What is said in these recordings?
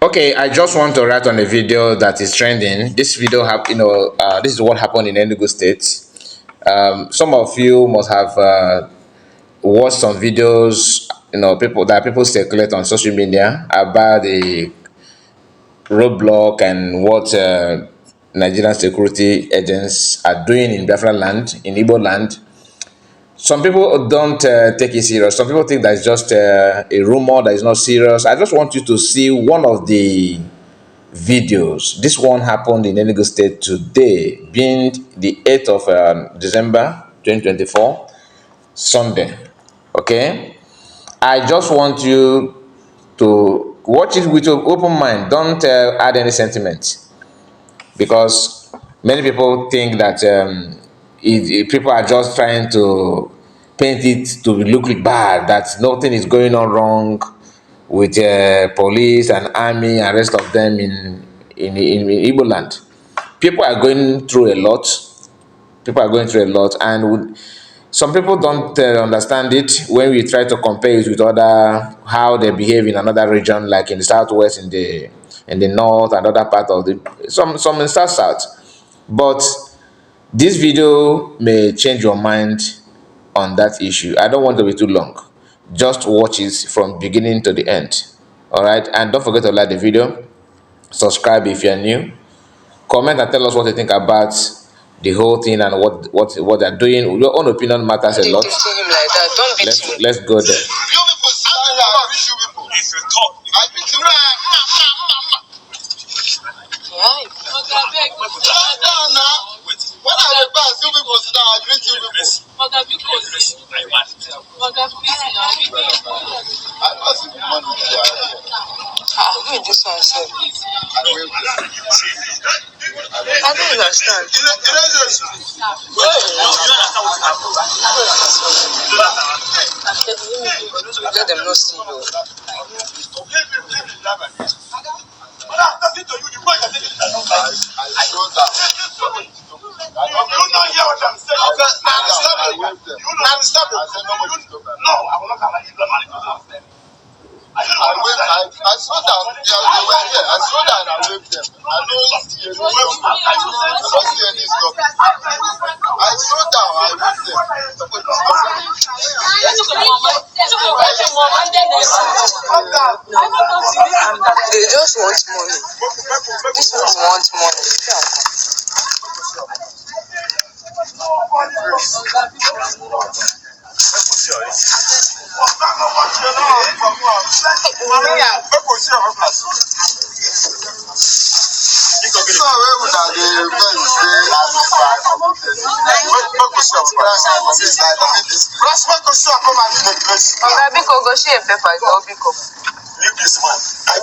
Okay, I just want to write on a video that is trending. This video this is what happened in Enugu State. Some of you must have watched some videos. People circulate on social media about the roadblock and what Nigerian security agents are doing in Biafra land, in Igbo land. Some people don't take it serious. Some people think that's just a rumor that is not serious. I just want you to see one of the videos. This one happened in Enugu State today, being the 8th of December 2024, Sunday. Okay? I just want you to watch it with your open mind. Don't add any sentiment, because many people think that if people are just trying to paint it to look bad, that nothing is going on wrong with police and army and rest of them in Igbo land. People are going through a lot. And some people don't understand it when we try to compare it with other how they behave in another region, like in the southwest, in the north, and other part of the some in south. But this video may change your mind on that issue. I don't want to be too long. Just watch it from beginning to the end. All right, and don't forget to like the video, subscribe if you're new, comment and tell us what you think about the whole thing and what they're doing. Your own opinion matters a lot. Let's go there. I don't understand. Let them not see you. I saw that they were here. I saw that and I waved them. I don't see any stop. I don't see any stop. I saw that I waved them. They just want money. This one wants money. Leave this man. I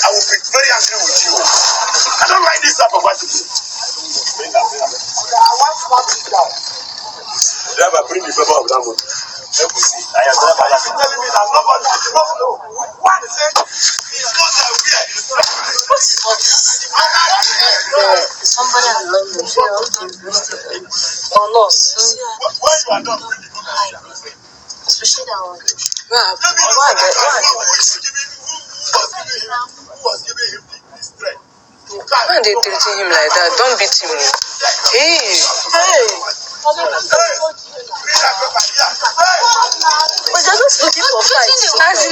will be very angry with you. I don't like this type of attitude. Driver, bring the paper of that one. Let me see. I am driver. You are telling me that nobody knows. What is it? It's not that weird. What is Somebody in London on us. Why you are not bringing the paper? Especially that one. Who was giving him this threat? Why are they treating him like that? Don't beat him. Hey. But they're just looking for fights.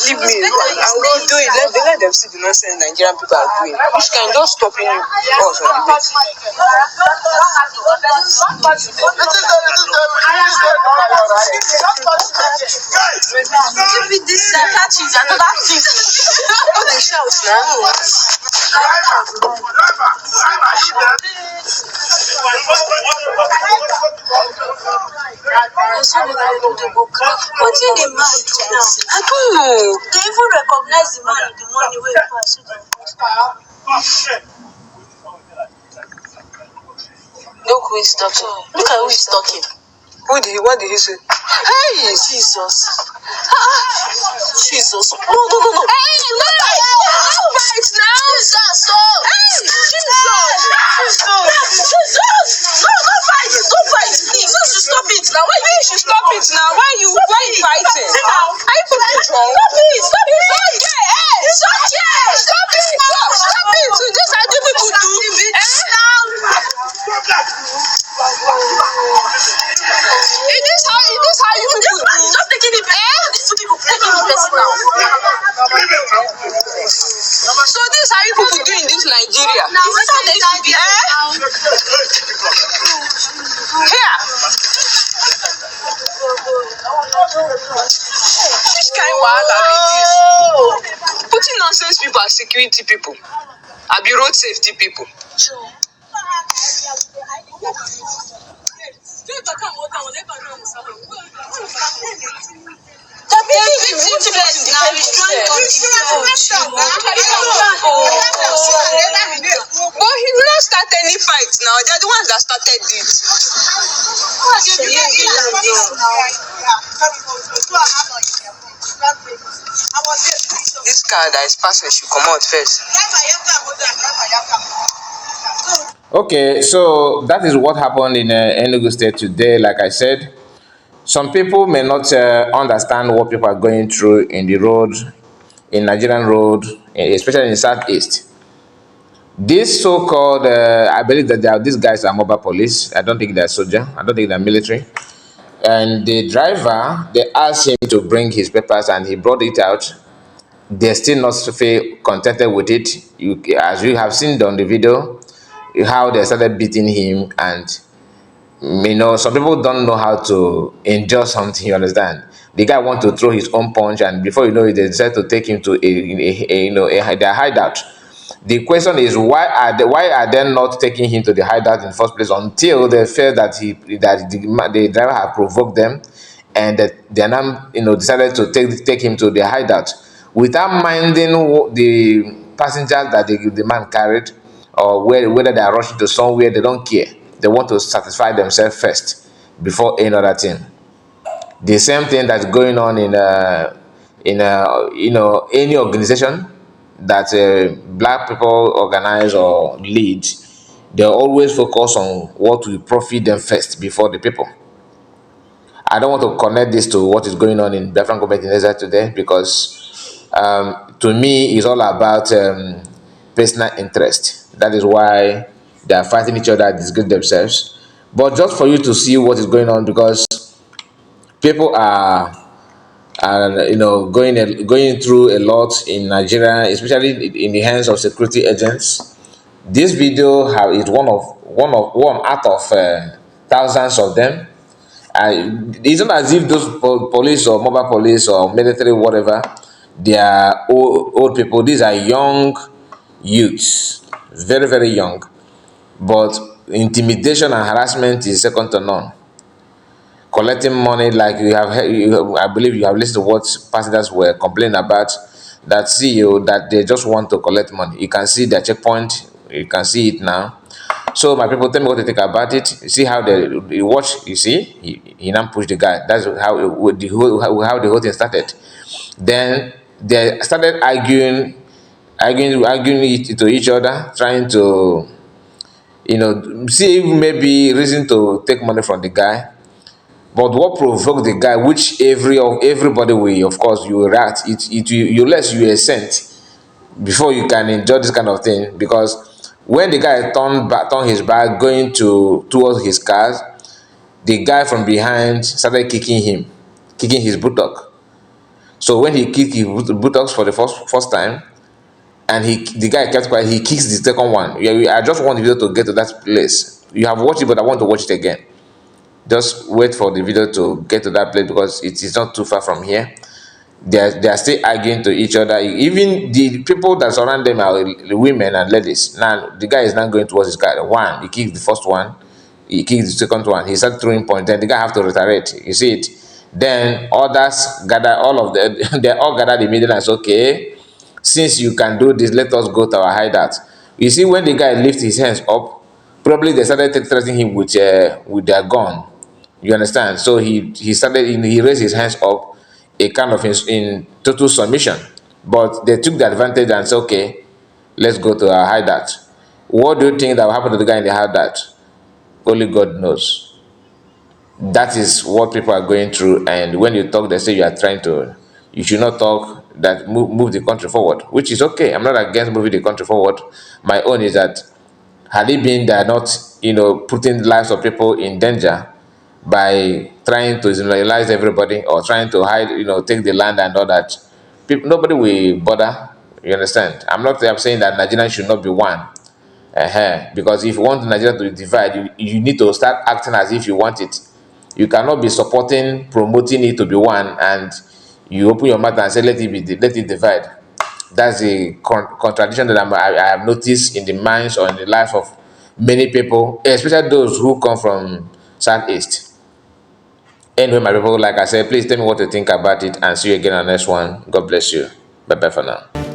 Leave me. I'll go do it. Let them see the nonsense Nigerian people are doing. Which can just stop you us on the bed. They shout now. What's in the mind now? I don't know. They even recognize the man in the money where he passed. Look who is talking. Look at who is talking. What did he say? Hey! Jesus. Jesus. No. Hey, no! Don't fight now! Jesus! Hey! Jesus! No, don't fight! Don't fight! Please, stop it! it now. Why you should stop it now? Why you fighting? Are you people drunk? Stop it! Stop it! Stop it! Stop it! Stop it! This how you people do. It is how you people do. Stop taking it personal. These two people taking it personal. So this is how you people do in this Nigeria. This is how they used to be. Here. Which kind of wahala be this? Putting nonsense people as security people. I be road safety people. But he did not start any fight now. They're the ones that started this. This car that is passing should come out first. Okay, so that is what happened in Enugu State today. Like I said, some people may not understand what people are going through in the road, in Nigerian road, especially in the southeast. This so-called, I believe that these guys are mobile police. I don't think they're soldier. I don't think they're military. And the driver, they asked him to bring his papers, and he brought it out. They're still not feel contented with it. As you have seen on the video, how they started beating him, and some people don't know how to endure something. You understand? The guy want to throw his own punch, and before you know it, they decide to take him to their hideout. The question is, why are they not taking him to the hideout in the first place until they feel that the driver have provoked them, and that they are now decided to take him to the hideout without minding the passengers that the man carried, or whether they are rushing to somewhere. They don't care. They want to satisfy themselves first before any other thing. The same thing that's going on in any organization that black people organize or lead. They always focus on what will profit them first before the people. I don't want to connect this to what is going on in Biafra government in Israel today, because to me it's all about personal interest. That is why they are fighting each other, disgrace themselves. But just for you to see what is going on, because people are going through a lot in Nigeria, especially in the hands of security agents. This video is one out of thousands of them. It's not as if those police or mobile police or military, whatever, they are old people. These are young youths, very, very young. But intimidation and harassment is second to none. Collecting money, like I believe you have listened to what passengers were complaining about, that CEO, that they just want to collect money. You can see their checkpoint, you can see it now. So my people, tell me what they think about it. You see how you watch, you see, he now pushed the guy. That's how the whole thing started. Then they started arguing to each other, trying to see maybe reason to take money from the guy. But what provoked the guy, which everybody will, of course, you will react, you less you assent before you can enjoy this kind of thing. Because when the guy turned his back going towards his car, the guy from behind started kicking his buttock. So when he kicked his buttocks for the first time, and the guy kept quiet, he kicks the second one. I just want the video to get to that place. You have watched it, but I want to watch it again. Just wait for the video to get to that place, because it is not too far from here. They are still arguing to each other. Even the people that surround them are women and ladies. Now the guy is now going towards his car. One, he kicked the first one, he kicked the second one, he started throwing points. Then the guy have to retaliate. You see it. Then others gather, all of them they all gathered immediately and said, okay, since you can do this, let us go to our hideout. You see, when the guy lifted his hands up, probably they started threatening him with their gun. You understand? So he raised his hands up, a kind of in total submission. But they took the advantage and said, okay, let's go to our hideout. What do you think that will happen to the guy in the hideout? Only God knows. That is what people are going through. And when you talk, they say you should not talk that move the country forward, which is okay. I'm not against moving the country forward. My own is that had it been that not, putting the lives of people in danger by trying to generalize everybody or trying to hide, take the land and all that, people, nobody will bother. You understand? I'm saying that Nigeria should not be one. Because if you want Nigeria to divide, you need to start acting as if you want it. You cannot be promoting it to be one, and you open your mouth and say let it divide. That's a contradiction that I have noticed in the minds or in the life of many people, especially those who come from Southeast. Anyway, my people, like I said, please tell me what you think about it, and see you again on the next one. God bless you. Bye bye for now.